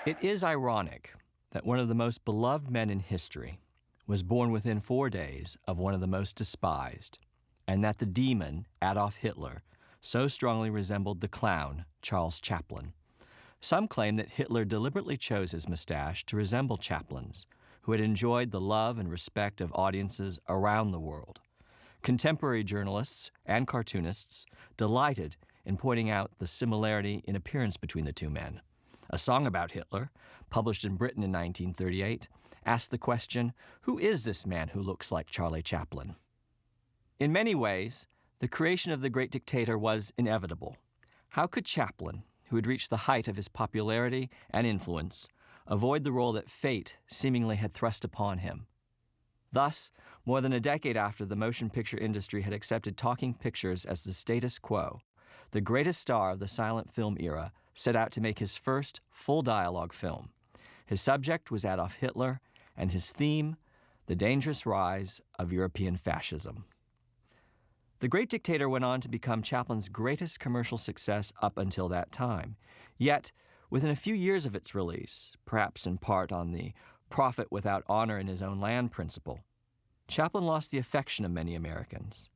It is ironic that one of the most beloved men in history was born within 4 days of one of the most despised, and that the demon, Adolf Hitler, so strongly resembled the clown, Charles Chaplin. Some claim that Hitler deliberately chose his mustache to resemble Chaplin's, who had enjoyed the love and respect of audiences around the world. Contemporary journalists and cartoonists delighted in pointing out the similarity in appearance between the two men. A song about Hitler, published in Britain in 1938, asked the question, who is this man who looks like Charlie Chaplin? In many ways, the creation of the Great Dictator was inevitable. How could Chaplin, who had reached the height of his popularity and influence, avoid the role that fate seemingly had thrust upon him? Thus, more than a decade after the motion picture industry had accepted talking pictures as the status quo, the greatest star of the silent film era set out to make his first full dialogue film. His subject was Adolf Hitler, and his theme, the dangerous rise of European fascism. The Great Dictator went on to become Chaplin's greatest commercial success up until that time. Yet, within a few years of its release, perhaps in part on the profit without honor in his own land principle, Chaplin lost the affection of many Americans.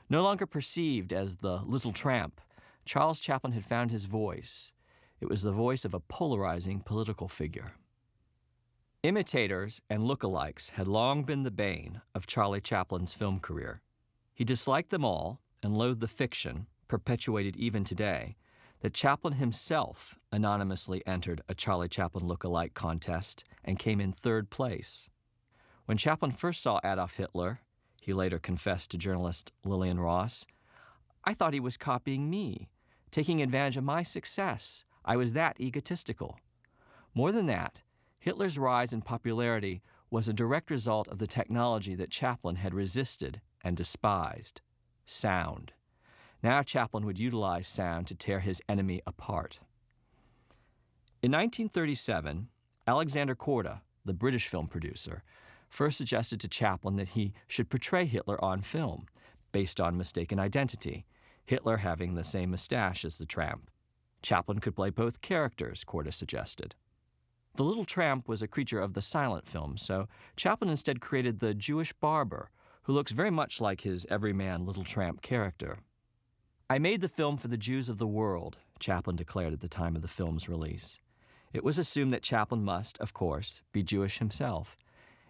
No longer perceived as the little tramp, Charles Chaplin had found his voice. It was the voice of a polarizing political figure. Imitators and lookalikes had long been the bane of Charlie Chaplin's film career. He disliked them all and loathed the fiction, perpetuated even today, that Chaplin himself anonymously entered a Charlie Chaplin lookalike contest and came in third place. When Chaplin first saw Adolf Hitler, he later confessed to journalist Lillian Ross, "I thought he was copying me, taking advantage of my success. I was that egotistical." More than that, Hitler's rise in popularity was a direct result of the technology that Chaplin had resisted and despised: sound. Now Chaplin would utilize sound to tear his enemy apart. In 1937, Alexander Korda, the British film producer, first suggested to Chaplin that he should portray Hitler on film, based on mistaken identity, Hitler having the same mustache as the tramp. Chaplin could play both characters, Korda suggested. The little tramp was a creature of the silent film, so Chaplin instead created the Jewish barber, who looks very much like his everyman little tramp character. "I made the film for the Jews of the world," Chaplin declared at the time of the film's release. It was assumed that Chaplin must, of course, be Jewish himself.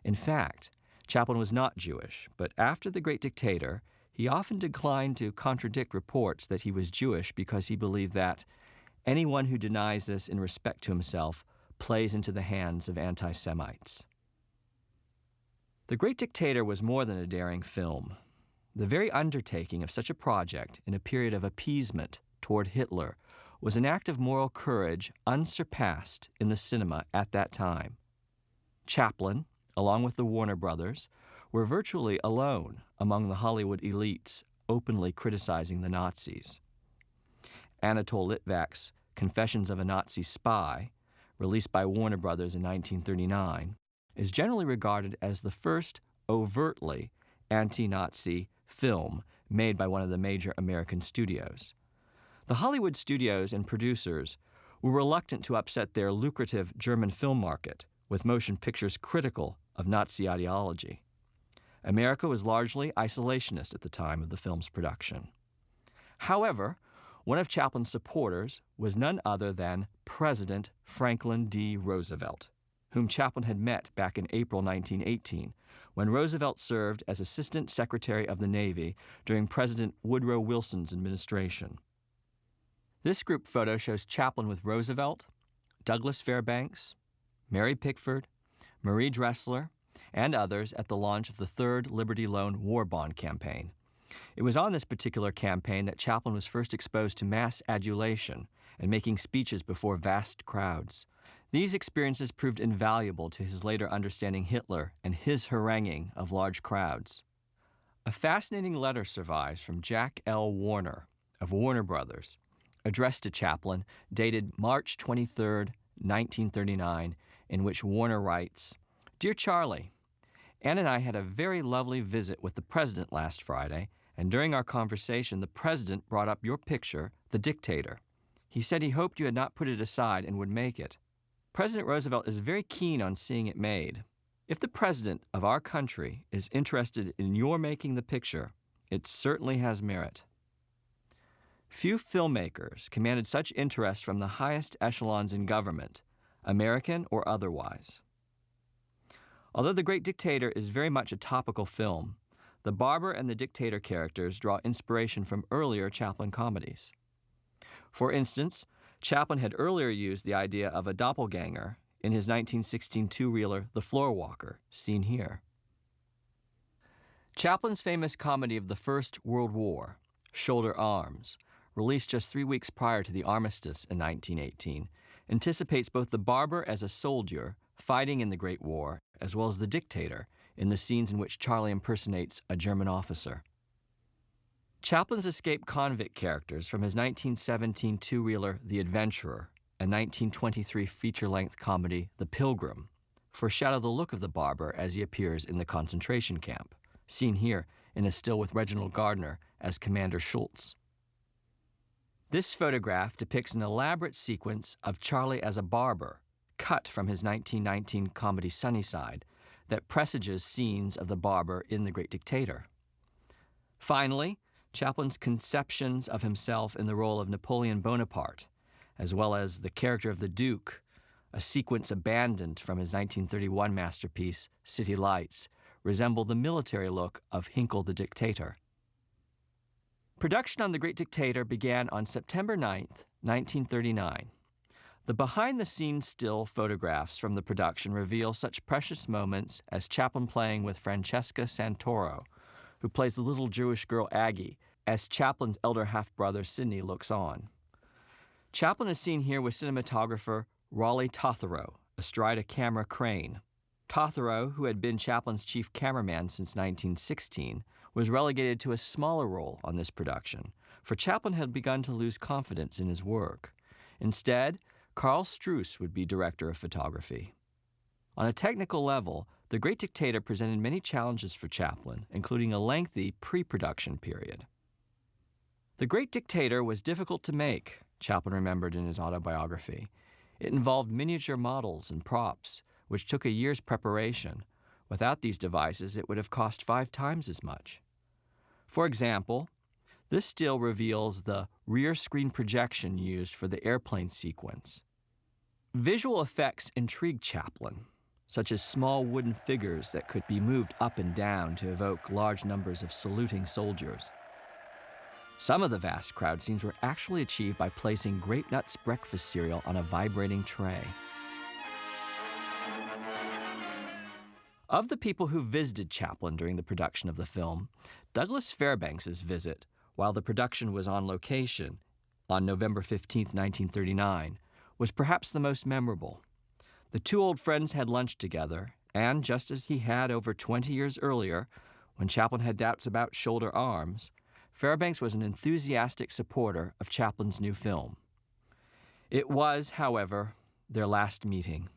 In fact, Chaplin was not Jewish, but after The Great Dictator, he often declined to contradict reports that he was Jewish because he believed that anyone who denies this in respect to himself plays into the hands of anti-Semites. The Great Dictator was more than a daring film. The very undertaking of such a project in a period of appeasement toward Hitler was an act of moral courage unsurpassed in the cinema at that time. Chaplin, along with the Warner Brothers, were virtually alone among the Hollywood elites openly criticizing the Nazis. Anatole Litvak's Confessions of a Nazi Spy, released by Warner Brothers in 1939, is generally regarded as the first overtly anti-Nazi film made by one of the major American studios. The Hollywood studios and producers were reluctant to upset their lucrative German film market with motion pictures critical of Nazi ideology. America was largely isolationist at the time of the film's production. However, one of Chaplin's supporters was none other than President Franklin D. Roosevelt, whom Chaplin had met back in April 1918, when Roosevelt served as Assistant Secretary of the Navy during President Woodrow Wilson's administration. This group photo shows Chaplin with Roosevelt, Douglas Fairbanks, Mary Pickford, Marie Dressler, and others at the launch of the Third Liberty Loan War Bond campaign. It was on this particular campaign that Chaplin was first exposed to mass adulation and making speeches before vast crowds. These experiences proved invaluable to his later understanding Hitler and his haranguing of large crowds. A fascinating letter survives from Jack L. Warner of Warner Brothers, addressed to Chaplin, dated March 23, 1939, in which Warner writes, "Dear Charlie, Ann and I had a very lovely visit with the president last Friday, and during our conversation, the president brought up your picture, The Dictator. He said he hoped you had not put it aside and would make it. President Roosevelt is very keen on seeing it made. If the president of our country is interested in your making the picture, it certainly has merit. Few filmmakers commanded such interest from the highest echelons in government, American or otherwise. Although The Great Dictator is very much a topical film, the barber and the dictator characters draw inspiration from earlier Chaplin comedies. For instance, Chaplin had earlier used the idea of a doppelganger in his 1916 two-reeler The Floorwalker, seen here. Chaplin's famous comedy of the First World War, Shoulder Arms, released just 3 weeks prior to the armistice in 1918, anticipates both the barber as a soldier fighting in the Great War, as well as the dictator in the scenes in which Charlie impersonates a German officer. Chaplin's escaped convict characters from his 1917 two-reeler The Adventurer and 1923 feature-length comedy The Pilgrim foreshadow the look of the barber as he appears in the concentration camp, seen here in a still with Reginald Gardner as Commander Schultz. This photograph depicts an elaborate sequence of Charlie as a barber, cut from his 1919 comedy Sunnyside, that presages scenes of the barber in The Great Dictator. Finally, Chaplin's conceptions of himself in the role of Napoleon Bonaparte, as well as the character of the Duke, a sequence abandoned from his 1931 masterpiece, City Lights, resemble the military look of Hinkle the Dictator. Production on The Great Dictator began on September 9, 1939. The behind-the-scenes still photographs from the production reveal such precious moments as Chaplin playing with Francesca Santoro, who plays the little Jewish girl Aggie, as Chaplin's elder half-brother Sidney looks on. Chaplin is seen here with cinematographer Raleigh Totherow, astride a camera crane. Totherow, who had been Chaplin's chief cameraman since 1916, was relegated to a smaller role on this production, for Chaplin had begun to lose confidence in his work. Instead, Carl Struess would be director of photography. On a technical level, The Great Dictator presented many challenges for Chaplin, including a lengthy pre-production period. The Great Dictator was difficult to make, Chaplin remembered in his autobiography. It involved miniature models and props, which took a year's preparation. Without these devices, it would have cost 5 times as much. For example, this still reveals the rear screen projection used for the airplane sequence. Visual effects intrigued Chaplin, such as small wooden figures that could be moved up and down to evoke large numbers of saluting soldiers. Some of the vast crowd scenes were actually achieved by placing Grape Nuts breakfast cereal on a vibrating tray. Of the people who visited Chaplin during the production of the film, Douglas Fairbanks's visit, while the production was on location on November 15, 1939, was perhaps the most memorable. The two old friends had lunch together, and just as he had over 20 years earlier, when Chaplin had doubts about Shoulder Arms, Fairbanks was an enthusiastic supporter of Chaplin's new film. It was, however, their last meeting.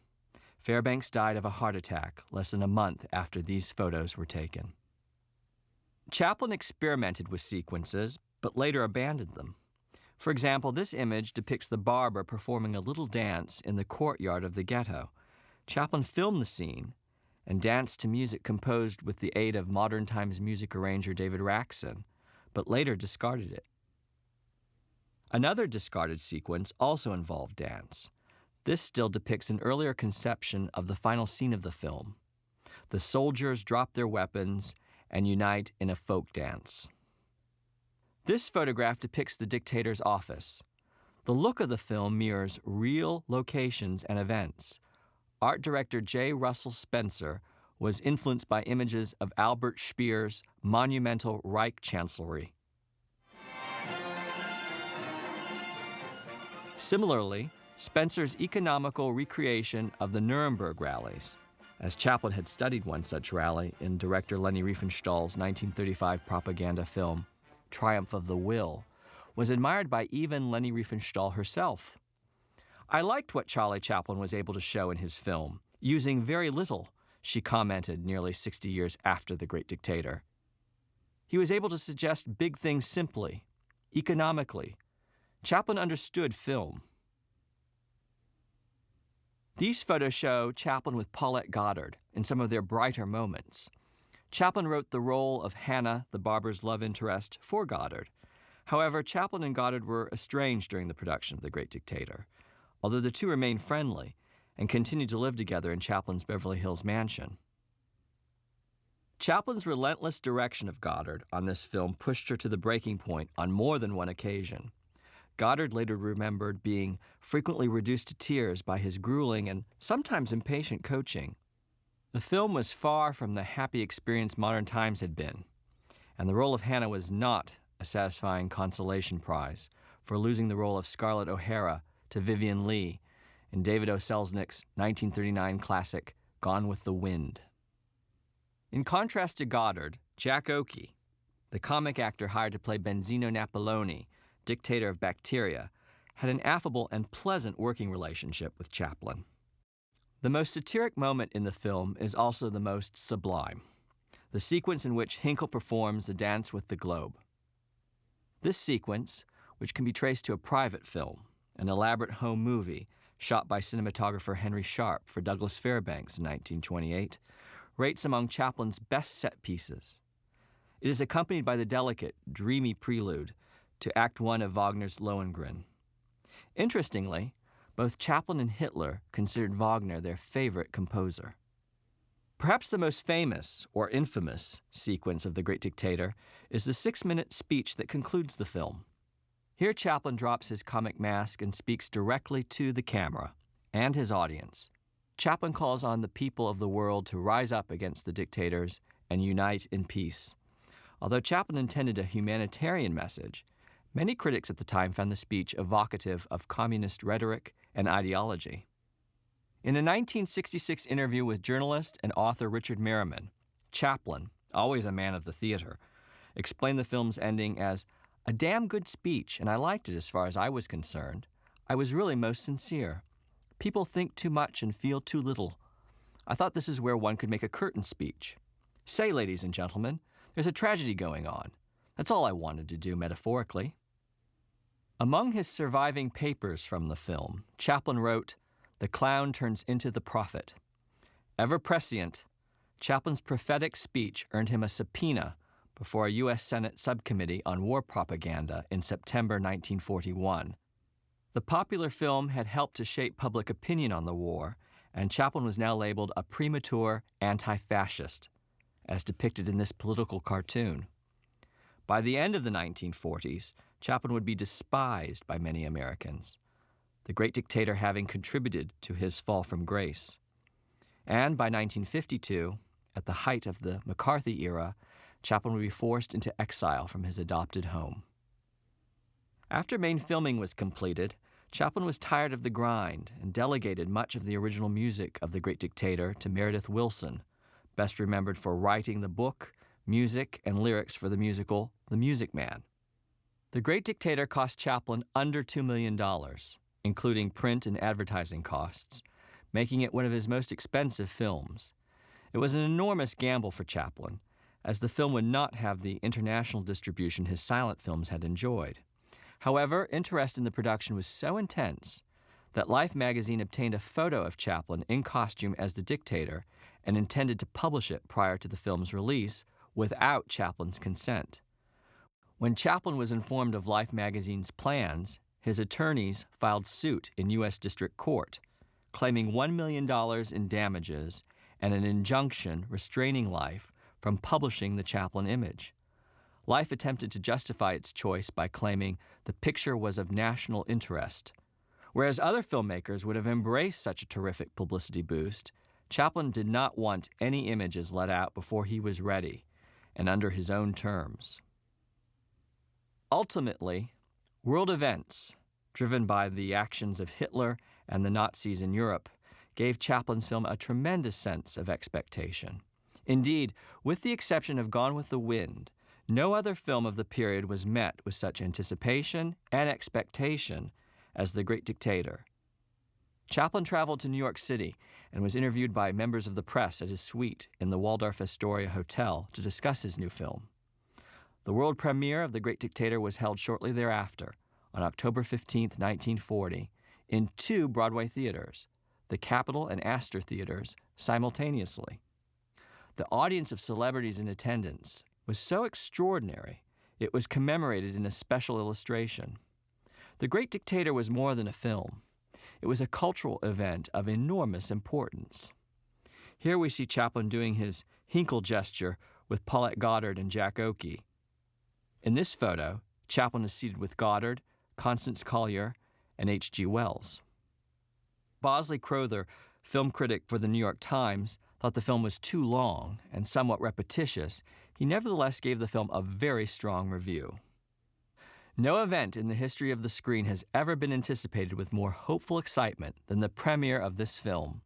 Fairbanks died of a heart attack less than a month after these photos were taken. Chaplin experimented with sequences, but later abandoned them. For example, this image depicts the barber performing a little dance in the courtyard of the ghetto. Chaplin filmed the scene and danced to music composed with the aid of modern times music arranger David Raxon, but later discarded it. Another discarded sequence also involved dance. This still depicts an earlier conception of the final scene of the film. The soldiers drop their weapons and unite in a folk dance. This photograph depicts the dictator's office. The look of the film mirrors real locations and events. Art director J. Russell Spencer was influenced by images of Albert Speer's monumental Reich Chancellery. Similarly, Spencer's economical recreation of the Nuremberg rallies, as Chaplin had studied one such rally in director Leni Riefenstahl's 1935 propaganda film, Triumph of the Will, was admired by even Leni Riefenstahl herself. "I liked what Charlie Chaplin was able to show in his film, using very little," she commented nearly 60 years after The Great Dictator. "He was able to suggest big things simply, economically. Chaplin understood film." These photos show Chaplin with Paulette Goddard in some of their brighter moments. Chaplin wrote the role of Hannah, the barber's love interest, for Goddard. However, Chaplin and Goddard were estranged during the production of The Great Dictator, although the two remained friendly and continued to live together in Chaplin's Beverly Hills mansion. Chaplin's relentless direction of Goddard on this film pushed her to the breaking point on more than one occasion. Goddard later remembered being frequently reduced to tears by his grueling and sometimes impatient coaching. The film was far from the happy experience modern times had been, and the role of Hannah was not a satisfying consolation prize for losing the role of Scarlett O'Hara to Vivien Leigh in David O. Selznick's 1939 classic Gone with the Wind. In contrast to Goddard, Jack Oakey, the comic actor hired to play Benzino Napoloni, dictator of Bacteria, had an affable and pleasant working relationship with Chaplin. The most satiric moment in the film is also the most sublime, the sequence in which Hinkle performs the dance with the globe. This sequence, which can be traced to a private film, an elaborate home movie shot by cinematographer Henry Sharp for Douglas Fairbanks in 1928, rates among Chaplin's best set pieces. It is accompanied by the delicate, dreamy prelude to Act I of Wagner's Lohengrin. Interestingly, both Chaplin and Hitler considered Wagner their favorite composer. Perhaps the most famous, or infamous, sequence of The Great Dictator is the 6-minute speech that concludes the film. Here Chaplin drops his comic mask and speaks directly to the camera and his audience. Chaplin calls on the people of the world to rise up against the dictators and unite in peace. Although Chaplin intended a humanitarian message, many critics at the time found the speech evocative of communist rhetoric and ideology. In a 1966 interview with journalist and author Richard Merriman, Chaplin, always a man of the theater, explained the film's ending as a damn good speech, and I liked it as far as I was concerned. I was really most sincere. People think too much and feel too little. I thought this is where one could make a curtain speech. Say, ladies and gentlemen, there's a tragedy going on. That's all I wanted to do metaphorically. Among his surviving papers from the film, Chaplin wrote, "The clown turns into the prophet." Ever prescient, Chaplin's prophetic speech earned him a subpoena before a U.S. Senate subcommittee on war propaganda in September 1941. The popular film had helped to shape public opinion on the war, and Chaplin was now labeled a premature anti-fascist, as depicted in this political cartoon. By the end of the 1940s, Chaplin would be despised by many Americans, The Great Dictator having contributed to his fall from grace. And by 1952, at the height of the McCarthy era, Chaplin would be forced into exile from his adopted home. After main filming was completed, Chaplin was tired of the grind and delegated much of the original music of The Great Dictator to Meredith Willson, best remembered for writing the book, music, and lyrics for the musical The Music Man. The Great Dictator cost Chaplin under $2 million, including print and advertising costs, making it one of his most expensive films. It was an enormous gamble for Chaplin, as the film would not have the international distribution his silent films had enjoyed. However, interest in the production was so intense that Life magazine obtained a photo of Chaplin in costume as the dictator and intended to publish it prior to the film's release without Chaplin's consent. When Chaplin was informed of Life magazine's plans, his attorneys filed suit in U.S. District Court, claiming $1 million in damages and an injunction restraining Life from publishing the Chaplin image. Life attempted to justify its choice by claiming the picture was of national interest. Whereas other filmmakers would have embraced such a terrific publicity boost, Chaplin did not want any images let out before he was ready and under his own terms. Ultimately, world events, driven by the actions of Hitler and the Nazis in Europe, gave Chaplin's film a tremendous sense of expectation. Indeed, with the exception of Gone with the Wind, no other film of the period was met with such anticipation and expectation as The Great Dictator. Chaplin traveled to New York City and was interviewed by members of the press at his suite in the Waldorf Astoria Hotel to discuss his new film. The world premiere of The Great Dictator was held shortly thereafter, on October 15, 1940, in 2 Broadway theaters, the Capitol and Astor theaters simultaneously. The audience of celebrities in attendance was so extraordinary, it was commemorated in a special illustration. The Great Dictator was more than a film. It was a cultural event of enormous importance. Here we see Chaplin doing his Hinkle gesture with Paulette Goddard and Jack Oakey. In this photo, Chaplin is seated with Goddard, Constance Collier, and H.G. Wells. Bosley Crowther, film critic for the New York Times, thought the film was too long and somewhat repetitious. He nevertheless gave the film a very strong review. No event in the history of the screen has ever been anticipated with more hopeful excitement than the premiere of this film.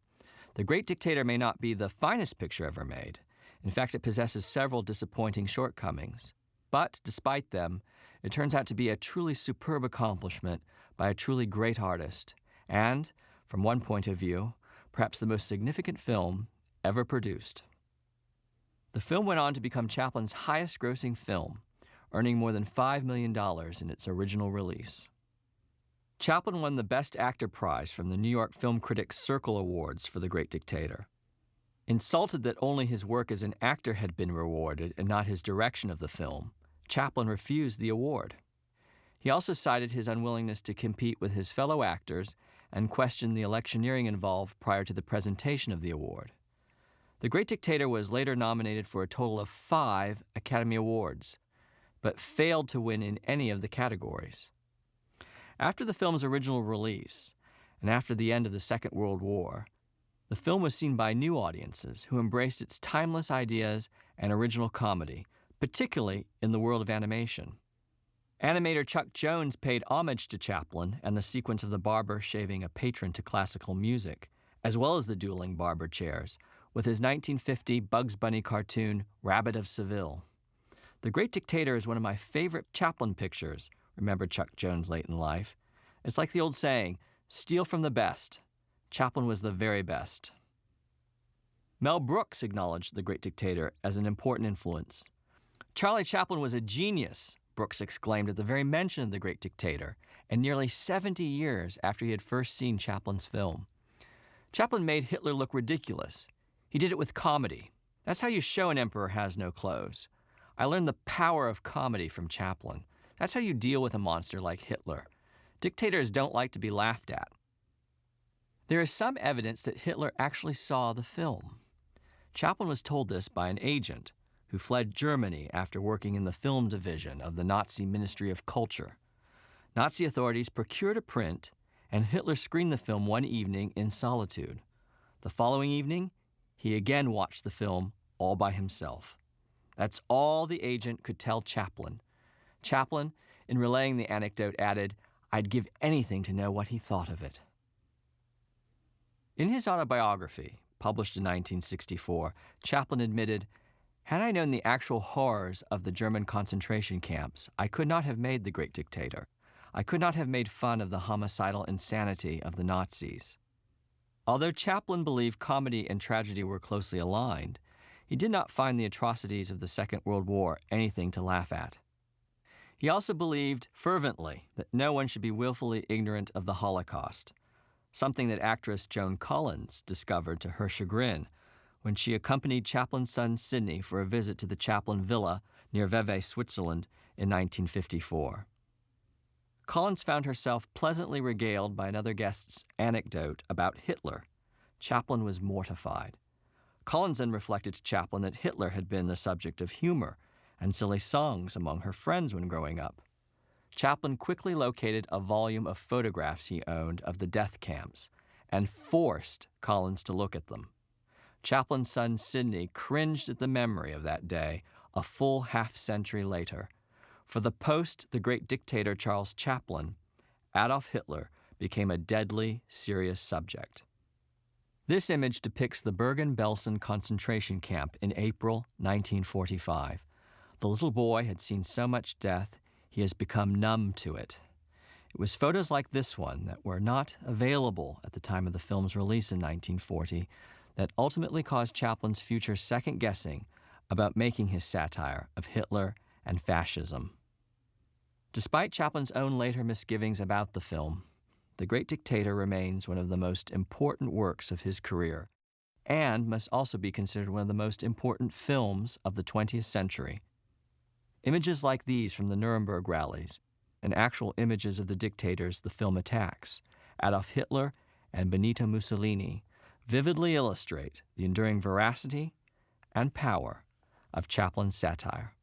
The Great Dictator may not be the finest picture ever made. In fact, it possesses several disappointing shortcomings. But despite them, it turns out to be a truly superb accomplishment by a truly great artist, and, from one point of view, perhaps the most significant film ever produced. The film went on to become Chaplin's highest-grossing film, earning more than $5 million in its original release. Chaplin won the Best Actor prize from the New York Film Critics Circle Awards for The Great Dictator. Insulted that only his work as an actor had been rewarded and not his direction of the film, Chaplin refused the award. He also cited his unwillingness to compete with his fellow actors and questioned the electioneering involved prior to the presentation of the award. The Great Dictator was later nominated for a total of 5 Academy Awards, but failed to win in any of the categories. After the film's original release, and after the end of the Second World War, the film was seen by new audiences who embraced its timeless ideas and original comedy, particularly in the world of animation. Animator Chuck Jones paid homage to Chaplin and the sequence of the barber shaving a patron to classical music, as well as the dueling barber chairs, with his 1950 Bugs Bunny cartoon, Rabbit of Seville. The Great Dictator is one of my favorite Chaplin pictures, remembered Chuck Jones late in life. It's like the old saying, steal from the best. Chaplin was the very best. Mel Brooks acknowledged The Great Dictator as an important influence. Charlie Chaplin was a genius, Brooks exclaimed at the very mention of The Great Dictator, and nearly 70 years after he had first seen Chaplin's film. Chaplin made Hitler look ridiculous. He did it with comedy. That's how you show an emperor has no clothes. I learned the power of comedy from Chaplin. That's how you deal with a monster like Hitler. Dictators don't like to be laughed at. There is some evidence that Hitler actually saw the film. Chaplin was told this by an agent who fled Germany after working in the film division of the Nazi Ministry of Culture. Nazi authorities procured a print, and Hitler screened the film one evening in solitude. The following evening, he again watched the film all by himself. That's all the agent could tell Chaplin. Chaplin, in relaying the anecdote, added, "I'd give anything to know what he thought of it." In his autobiography, published in 1964, Chaplin admitted, "Had I known the actual horrors of the German concentration camps, I could not have made The Great Dictator. I could not have made fun of the homicidal insanity of the Nazis." Although Chaplin believed comedy and tragedy were closely aligned, he did not find the atrocities of the Second World War anything to laugh at. He also believed fervently that no one should be willfully ignorant of the Holocaust, something that actress Joan Collins discovered to her chagrin when she accompanied Chaplin's son Sidney for a visit to the Chaplin Villa near Vevey, Switzerland in 1954. Collins found herself pleasantly regaled by another guest's anecdote about Hitler. Chaplin was mortified. Collins then reflected to Chaplin that Hitler had been the subject of humor and silly songs among her friends when growing up. Chaplin quickly located a volume of photographs he owned of the death camps and forced Collins to look at them. Chaplin's son Sidney cringed at the memory of that day a full half-century later. For the post-The Great Dictator Charles Chaplin, Adolf Hitler became a deadly, serious subject. This image depicts the Bergen-Belsen concentration camp in April 1945. The little boy had seen so much death, he has become numb to it. It was photos like this one that were not available at the time of the film's release in 1940 that ultimately caused Chaplin's future second-guessing about making his satire of Hitler and fascism. Despite Chaplin's own later misgivings about the film, The Great Dictator remains one of the most important works of his career and must also be considered one of the most important films of the 20th century. Images like these from the Nuremberg rallies and actual images of the dictators the film attacks, Adolf Hitler and Benito Mussolini, vividly illustrate the enduring veracity and power of Chaplin's satire.